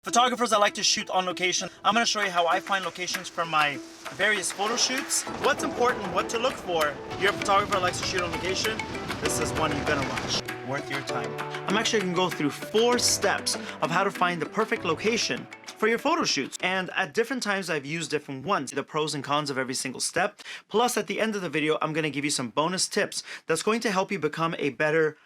Photographers that like to shoot on location, I'm going to show you how I find locations for my various photo shoots. What's important, what to look for. You're a photographer that likes to shoot on location, this is one you're going to watch. Worth your time. I'm actually going to go through 4 steps of how to find the perfect location for your photo shoots. And at different times I've used different ones, the pros and cons of every single step. Plus at the end of the video, I'm going to give you some bonus tips that's going to help you become a better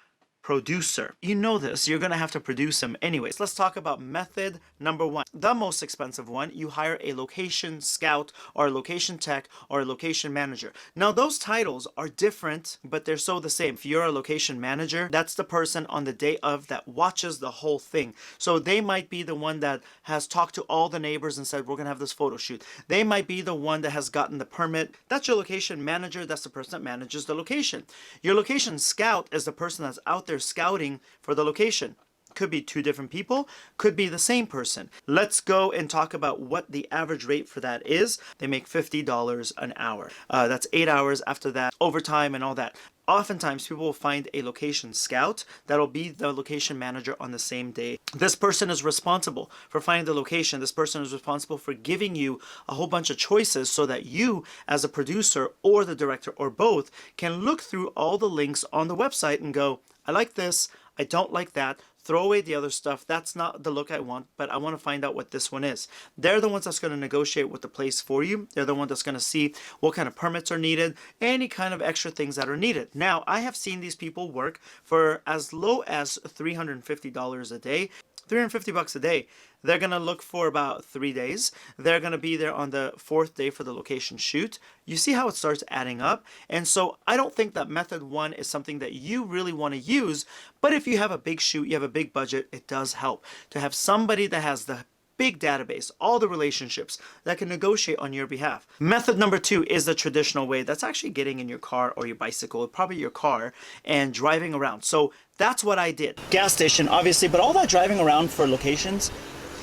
producer. You know this, you're gonna have to produce them anyways. Let's talk about method number 1. The most expensive one, you hire a location scout or a location tech or a location manager. Now those titles are different, but they're so the same. If you're a location manager, that's the person on the day of that watches the whole thing. So they might be the one that has talked to all the neighbors and said, we're gonna have this photo shoot. They might be the one that has gotten the permit. That's your location manager. That's the person that manages the location. Your location scout is the person that's out there scouting for the location. Could be 2 different people, could be the same person. Let's go and talk about what the average rate for that is. They make $50 an hour. That's 8 hours after that, overtime and all that. Oftentimes people will find a location scout that'll be the location manager on the same day. This person is responsible for finding the location. This person is responsible for giving you a whole bunch of choices so that you as a producer or the director or both can look through all the links on the website and go, I like this, I don't like that, throw away the other stuff, that's not the look I want, but I want to find out what this one is. They're the ones that's going to negotiate with the place for you. They're the one that's going to see what kind of permits are needed, any kind of extra things that are needed. Now, I have seen these people work for as low as $350 a day. 350 bucks a day. They're going to look for about 3 days. They're going to be there on the 4th day for the location shoot. You see how it starts adding up? And so I don't think that method 1 is something that you really want to use, but if you have a big shoot, you have a big budget, it does help to have somebody that has the big database, all the relationships that can negotiate on your behalf. Method number 2 is the traditional way. That's actually getting in your car or your bicycle, probably your car, and driving around. So that's what I did. Gas station, obviously, but all that driving around for locations,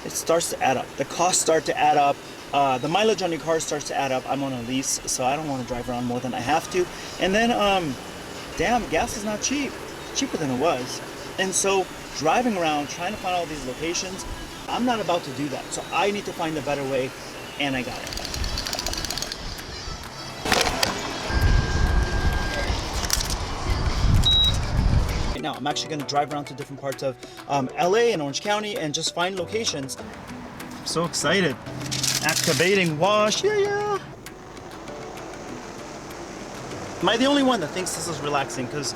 it starts to add up. The costs start to add up. The mileage on your car starts to add up. I'm on a lease, so I don't want to drive around more than I have to. And then, damn, gas is not cheap. It's cheaper than it was. And so driving around, trying to find all these locations, I'm not about to do that. So I need to find a better way, and I got it. Now I'm actually going to drive around to different parts of LA and Orange County and just find locations. I'm so excited. Activating wash, yeah. Am I the only one that thinks this is relaxing? Because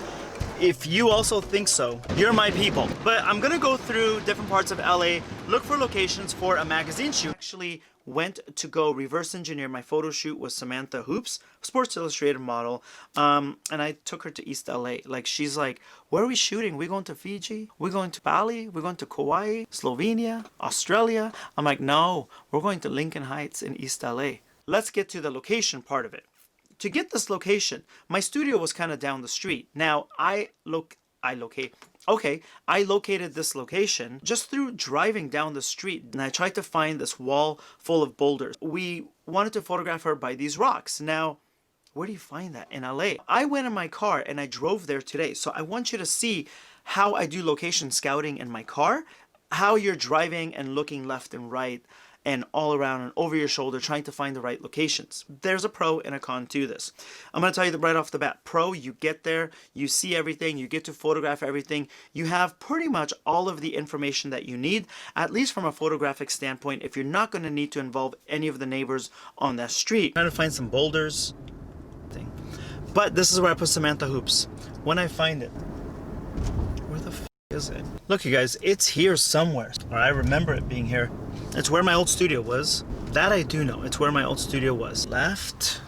if you also think so, you're my people. But I'm gonna go through different parts of LA, look for locations for a magazine shoot. Actually went to go reverse engineer my photo shoot with Samantha Hoops, Sports Illustrated model, and I took her to East LA. Like, she's like, where are we shooting? We going to Fiji? We going to Bali? We're going to Kauai, Slovenia, Australia? I'm like, no, we're going to Lincoln Heights in East LA. Let's get to the location part of it. To get this location, my studio was kind of down the street. Now, I located this location just through driving down the street, and I tried to find this wall full of boulders. We wanted to photograph her by these rocks. Now, where do you find that in LA? I went in my car and I drove there today. So I want you to see how I do location scouting in my car, how you're driving and looking left and right and all around and over your shoulder trying to find the right locations. There's a pro and a con to this. I'm going to tell you right off the bat. Pro, you get there, you see everything, you get to photograph everything. You have pretty much all of the information that you need, at least from a photographic standpoint, if you're not going to need to involve any of the neighbors on that street. I'm trying to find some boulders. But this is where I put Samantha Hoops. When I find it, where the f is it? Look, you guys, it's here somewhere. Or I remember it being here. It's where my old studio was. That I do know. It's where my old studio was. Left.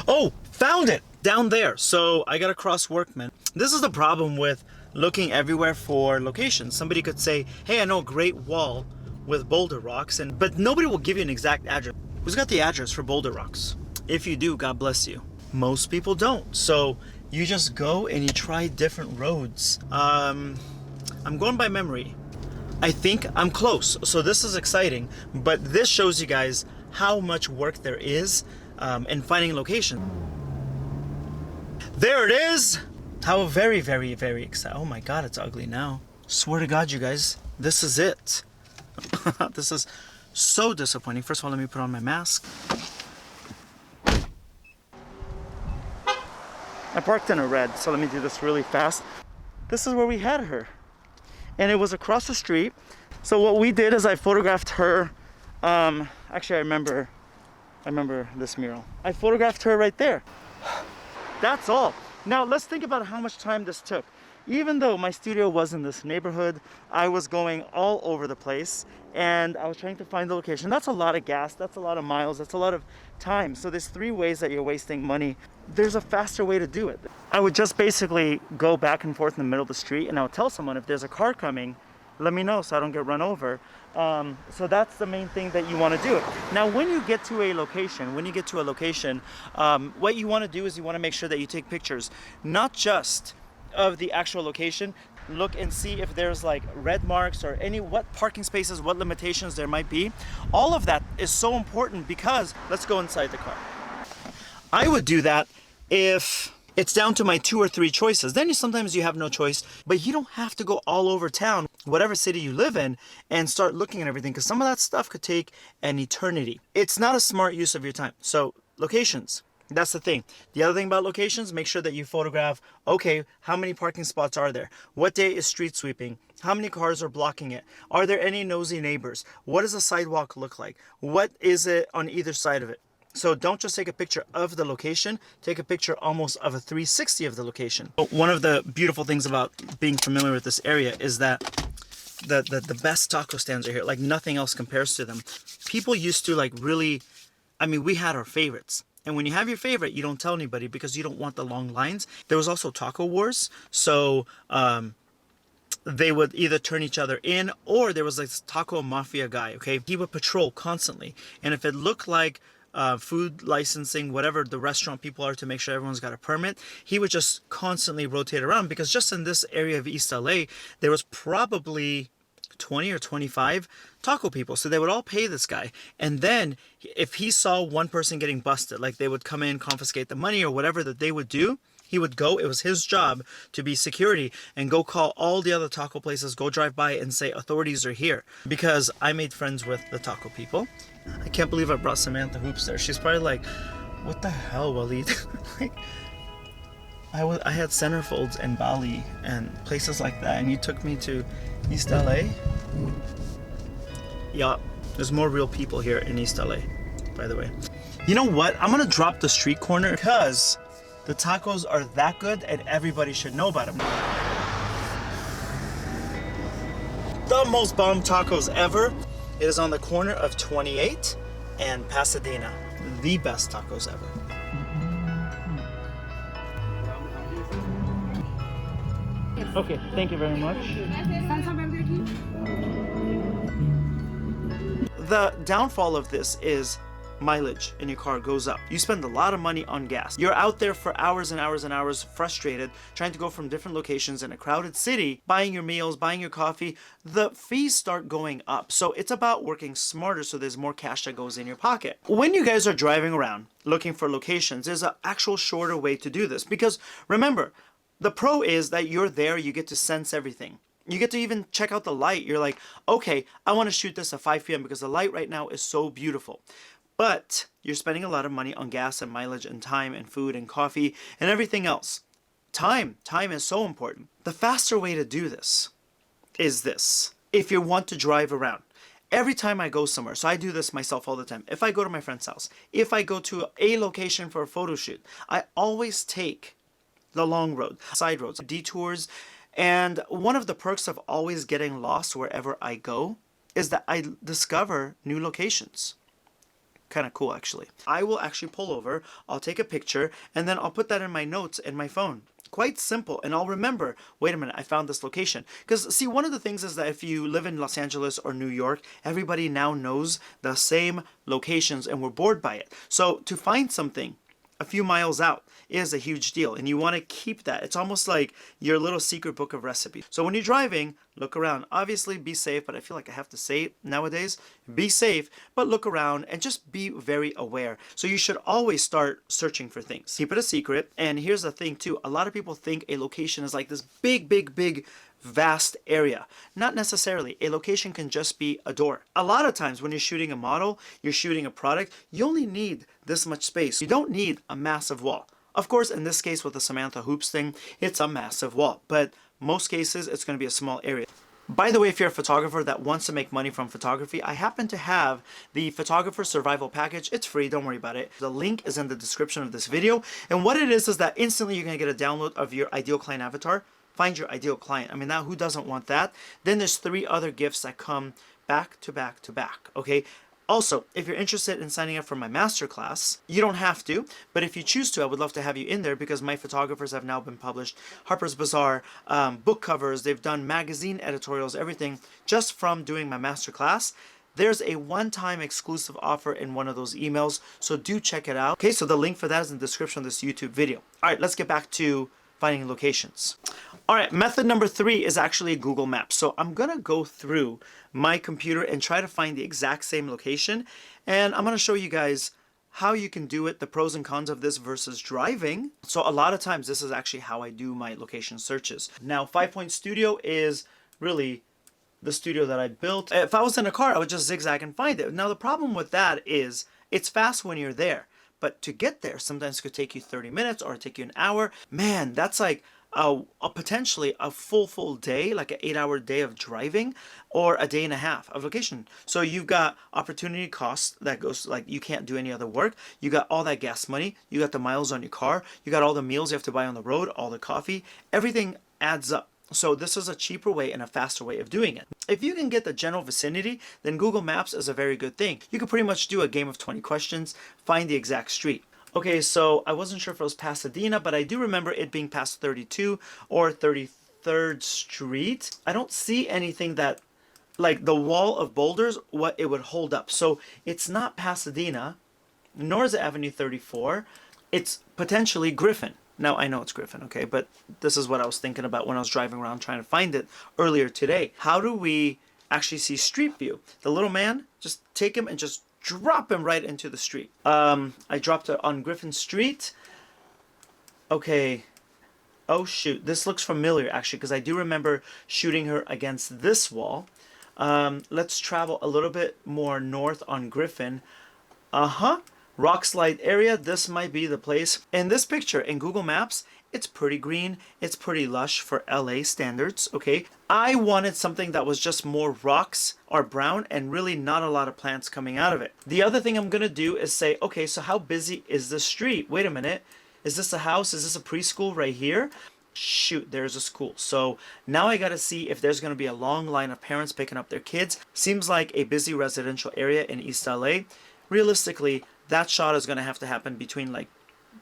Oh, found it! Down there. So I got to cross Workman. This is the problem with looking everywhere for locations. Somebody could say, hey, I know a great wall with boulder rocks, but nobody will give you an exact address. Who's got the address for Boulder Rocks? If you do, God bless you. Most people don't. So you just go and you try different roads. I'm going by memory. I think I'm close. So this is exciting, but this shows you guys how much work there is in finding location. There it is. How very, very, very exciting. Oh my God, it's ugly now. Swear to God, you guys, this is it. This is so disappointing. First of all, let me put on my mask. I parked in a red, so let me do this really fast. This is where we had her. And it was across the street. So what we did is I photographed her. Actually, I remember this mural. I photographed her right there. That's all. Now let's think about how much time this took. Even though my studio was in this neighborhood, I was going all over the place and I was trying to find the location. That's a lot of gas, that's a lot of miles, that's a lot of time. So there's 3 ways that you're wasting money. There's a faster way to do it. I would just basically go back and forth in the middle of the street and I would tell someone if there's a car coming, let me know so I don't get run over. So that's the main thing that you want to do. Now, when you get to a location, what you want to do is you want to make sure that you take pictures, not just of the actual location. Look and see if there's like red marks or what parking spaces, what limitations there might be. All of that is so important because let's go inside the car. I would do that if it's down to my 2 or 3 choices. Then sometimes you have no choice, but you don't have to go all over town, whatever city you live in, and start looking at everything because some of that stuff could take an eternity. It's not a smart use of your time. So locations. That's the thing. The other thing about locations, make sure that you photograph, okay, how many parking spots are there? What day is street sweeping? How many cars are blocking it? Are there any nosy neighbors? What does the sidewalk look like? What is it on either side of it? So don't just take a picture of the location, take a picture almost of a 360 of the location. One of the beautiful things about being familiar with this area is that the best taco stands are here. Like nothing else compares to them. People used to like really, I mean, we had our favorites. And when you have your favorite, you don't tell anybody because you don't want the long lines. There was also taco wars. So they would either turn each other in or there was this taco mafia guy, okay? He would patrol constantly. And if it looked like food licensing, whatever the restaurant people are to make sure everyone's got a permit, he would just constantly rotate around because just in this area of East LA, there was probably 20 or 25 taco people. So they would all pay this guy. And then if he saw one person getting busted, like they would come in, confiscate the money or whatever that they would do, he would go, it was his job to be security and go call all the other taco places, go drive by and say authorities are here. Because I made friends with the taco people. I can't believe I brought Samantha Hoops there. She's probably like, what the hell, Waleed? Like, I had centerfolds in Bali and places like that, and you took me to East LA? Yeah, there's more real people here in East LA, by the way. You know what? I'm gonna drop the street corner because the tacos are that good and everybody should know about them. The most bomb tacos ever. It is on the corner of 28 and Pasadena. The best tacos ever. Okay, thank you very much. The downfall of this is mileage in your car goes up. You spend a lot of money on gas. You're out there for hours and hours and hours, frustrated, trying to go from different locations in a crowded city, buying your meals, buying your coffee. The fees start going up. So it's about working smarter so there's more cash that goes in your pocket. When you guys are driving around looking for locations, there's an actual shorter way to do this. Because remember, the pro is that you're there, you get to sense everything. You get to even check out the light. You're like, okay, I want to shoot this at 5 p.m. because the light right now is so beautiful. But you're spending a lot of money on gas and mileage and time and food and coffee and everything else. Time is so important. The faster way to do this is this. If you want to drive around, every time I go somewhere, so I do this myself all the time. If I go to my friend's house, if I go to a location for a photo shoot, I always take the long road, side roads, detours. And one of the perks of always getting lost wherever I go is that I discover new locations. Kind of cool, actually. I will actually pull over, I'll take a picture, and then I'll put that in my notes in my phone. Quite simple, and I'll remember, wait a minute, I found this location. Because, see, one of the things is that if you live in Los Angeles or New York, everybody now knows the same locations, and we're bored by it. So, to find something a few miles out is a huge deal, and you want to keep that. It's almost like your little secret book of recipes. So when you're driving, look around. Obviously be safe, but I feel like I have to say it nowadays. Be safe, but look around and just be very aware. So you should always start searching for things. Keep it a secret. And here's the thing too, a lot of people think a location is like this big vast area. Not necessarily. A location can just be a door. A lot of times when you're shooting a model, you're shooting a product, you only need this much space. You don't need a massive wall. Of course, in this case with the Samantha Hoops thing, it's a massive wall, but most cases it's going to be a small area. By the way, if you're a photographer that wants to make money from photography, I happen to have the Photographer Survival Package. It's free, don't worry about it. The link is in the description of this video. And what it is that instantly you're going to get a download of your ideal client avatar. Find your ideal client. I mean, now who doesn't want that? Then there's 3 other gifts that come back to back to back, okay? Also, if you're interested in signing up for my masterclass, you don't have to, but if you choose to, I would love to have you in there because my photographers have now been published. Harper's Bazaar, book covers, they've done magazine editorials, everything just from doing my masterclass. There's a one-time exclusive offer in one of those emails, so do check it out. Okay, so the link for that is in the description of this YouTube video. All right, let's get back to finding locations. All right, method number 3 is actually Google Maps. So I'm gonna go through my computer and try to find the exact same location. And I'm gonna show you guys how you can do it, the pros and cons of this versus driving. So a lot of times this is actually how I do my location searches. Now, 5 Point Studio is really the studio that I built. If I was in a car, I would just zigzag and find it. Now the problem with that is it's fast when you're there. But to get there, sometimes it could take you 30 minutes or take you an hour. Man, that's like a potentially a full day, like an 8-hour day of driving or a day and a half of location. So you've got opportunity cost that goes like you can't do any other work. You got all that gas money. You got the miles on your car. You got all the meals you have to buy on the road, all the coffee. Everything adds up. So this is a cheaper way and a faster way of doing it. If you can get the general vicinity, then Google Maps is a very good thing. You can pretty much do a game of 20 questions, find the exact street. Okay, so I wasn't sure if it was Pasadena, but I do remember it being past 32 or 33rd Street. I don't see anything that, like the wall of boulders, what it would hold up. So it's not Pasadena, nor is it Avenue 34. It's potentially Griffin. Now, I know it's Griffin, okay, but this is what I was thinking about when I was driving around trying to find it earlier today. How do we actually see street view? The little man, just take him and just drop him right into the street. I dropped it on Griffin Street. Okay. Oh, shoot. This looks familiar, actually, because I do remember shooting her against this wall. Let's travel a little bit more north on Griffin. Rock slide area, this might be the place. In this picture, in Google Maps, it's pretty green. It's pretty lush for LA standards, okay? I wanted something that was just more rocks or brown and really not a lot of plants coming out of it. The other thing I'm gonna do is say, okay, so how busy is the street? Wait a minute, is this a house? Is this a preschool right here? Shoot, there's a school. So now I gotta see if there's gonna be a long line of parents picking up their kids. Seems like a busy residential area in East LA. Realistically, that shot is going to have to happen between like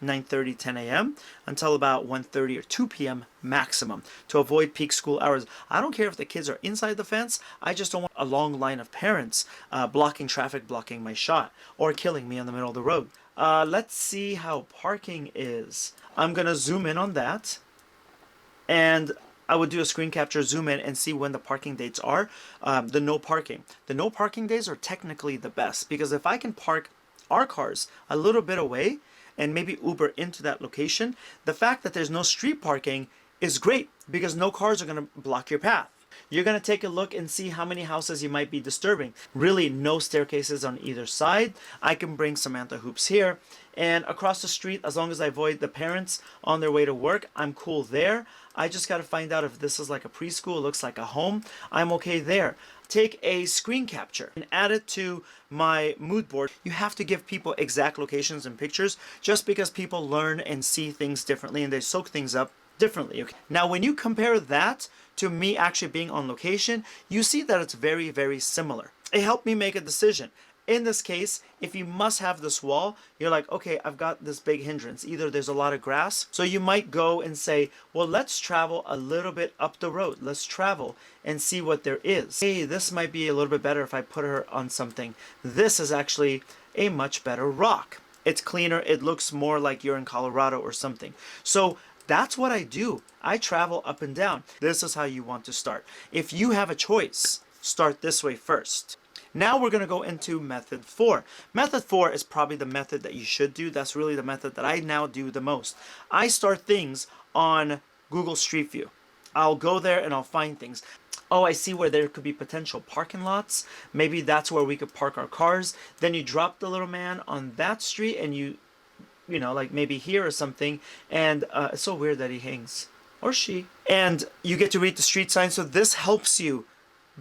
9:30, 10 a.m. until about 1:30 or 2 p.m. maximum to avoid peak school hours. I don't care if the kids are inside the fence. I just don't want a long line of parents blocking traffic, blocking my shot, or killing me in the middle of the road. Let's see how parking is. I'm going to zoom in on that. And I would do a screen capture, zoom in, and see when the parking dates are. The no parking. The no parking days are technically the best because if I can park our cars a little bit away and maybe Uber into that location, the fact that there's no street parking is great because no cars are going to block your path. You're going to take a look and see how many houses you might be disturbing. Really, no staircases on either side. I can bring Samantha Hoops here. And across the street, as long as I avoid the parents on their way to work, I'm cool there. I just got to find out if this is like a preschool, it looks like a home. I'm okay there. Take a screen capture and add it to my mood board. You have to give people exact locations and pictures just because people learn and see things differently and they soak things up differently. Okay. Now, when you compare that to me actually being on location, you see that it's very, very similar. It helped me make a decision. In this case, if you must have this wall, you're like, okay, I've got this big hindrance. Either there's a lot of grass, so you might go and say, well, let's travel a little bit up the road. Let's travel and see what there is. Hey, this might be a little bit better if I put her on something. This is actually a much better rock. It's cleaner. It looks more like you're in Colorado or something. So that's what I do. I travel up and down. This is how you want to start. If you have a choice, start this way first. Now we're going to go into method 4. Method 4 is probably the method that you should do. That's really the method that I now do the most. I start things on Google Street View. I'll go there and I'll find things. Oh, I see where there could be potential parking lots. Maybe that's where we could park our cars. Then you drop the little man on that street and you know, like maybe here or something. And it's so weird that he hangs. Or she. And you get to read the street sign. So this helps you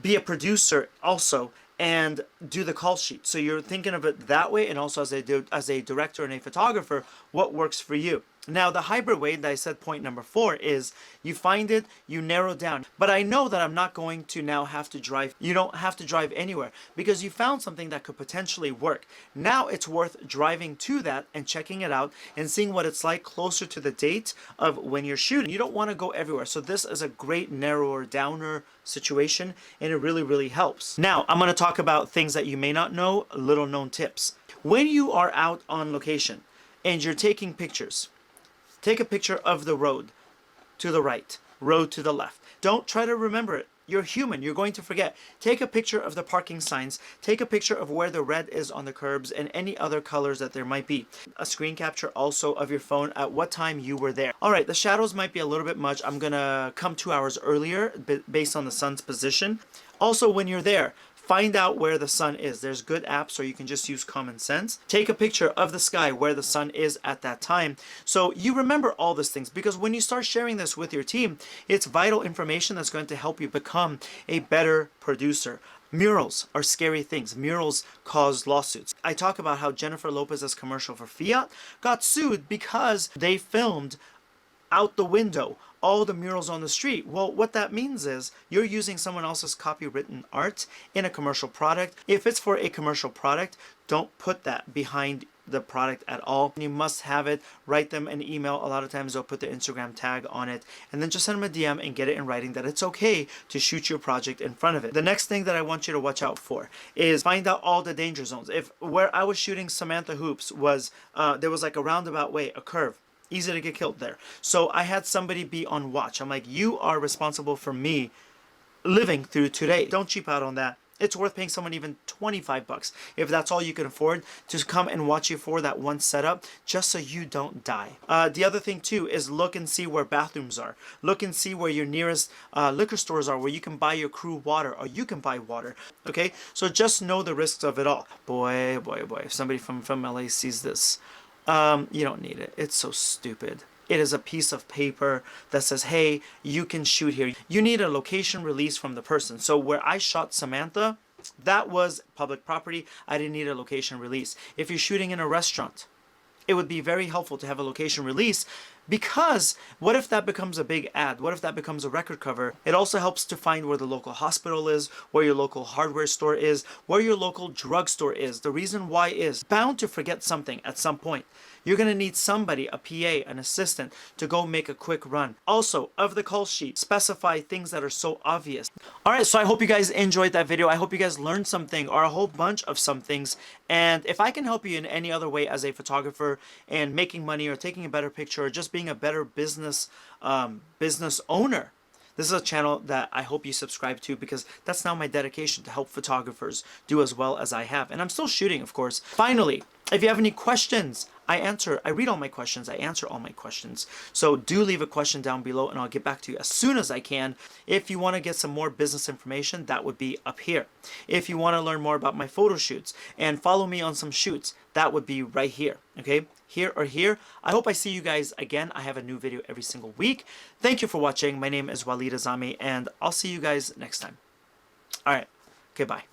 be a producer also and do the call sheet. So you're thinking of it that way, and also as a director and a photographer, what works for you. Now, the hybrid way that I said, point number 4, is you find it, you narrow down. But I know that I'm not going to now have to drive. You don't have to drive anywhere because you found something that could potentially work. Now it's worth driving to that and checking it out and seeing what it's like closer to the date of when you're shooting. You don't want to go everywhere. So this is a great narrower downer situation, and it really, really helps. Now, I'm going to talk about things that you may not know, little known tips. When you are out on location and you're taking pictures, take a picture of the road to the right, road to the left. Don't try to remember it. You're human. You're going to forget. Take a picture of the parking signs. Take a picture of where the red is on the curbs and any other colors that there might be. A screen capture also of your phone at what time you were there. All right, the shadows might be a little bit much. I'm going to come 2 hours earlier based on the sun's position. Also, when you're there, find out where the sun is. There's good apps, or you can just use common sense. Take a picture of the sky where the sun is at that time. So you remember all these things, because when you start sharing this with your team, it's vital information that's going to help you become a better producer. Murals are scary things. Murals cause lawsuits. I talk about how Jennifer Lopez's commercial for Fiat got sued because they filmed out the window all the murals on the street. Well, what that means is you're using someone else's copywritten art in a commercial product. If it's for a commercial product, don't put that behind the product at all. You must have it. Write them an email. A lot of times they'll put their Instagram tag on it, and then just send them a DM and get it in writing that it's okay to shoot your project in front of it. The next thing that I want you to watch out for is find out all the danger zones. If where I was shooting Samantha Hoops was there was like a roundabout way, a curve, easy to get killed there. So I had somebody be on watch. I'm like, you are responsible for me living through today. Don't cheap out on that. It's worth paying someone even $25 if that's all you can afford to come and watch you for that one setup, just so you don't die. The other thing too is look and see where bathrooms are. Look and see where your nearest liquor stores are, where you can buy your crew water, or you can buy water. Okay, so just know the risks of it all. Boy, boy, boy, if somebody from LA sees this, you don't need it. It's so stupid. It is a piece of paper that says, hey, you can shoot here. You need a location release from the person. So where I shot Samantha, that was public property. I didn't need a location release. If you're shooting in a restaurant, it would be very helpful to have a location release, because what if that becomes a big ad? What if that becomes a record cover? It also helps to find where the local hospital is, where your local hardware store is, where your local drugstore is. The reason why is bound to forget something at some point. You're going to need somebody, a PA, an assistant, to go make a quick run. Also, of the call sheet, specify things that are so obvious. All right, so I hope you guys enjoyed that video. I hope you guys learned something, or a whole bunch of some things. And if I can help you in any other way as a photographer and making money, or taking a better picture, or just being a better business owner, this is a channel that I hope you subscribe to, because that's now my dedication, to help photographers do as well as I have. And I'm still shooting, of course. Finally, if you have any questions, I read all my questions, I answer all my questions. So do leave a question down below and I'll get back to you as soon as I can. If you want to get some more business information, that would be up here. If you want to learn more about my photo shoots and follow me on some shoots, that would be right here, okay? Here or here. I hope I see you guys again. I have a new video every single week. Thank you for watching. My name is Walid Azami, and I'll see you guys next time. All right, okay, bye.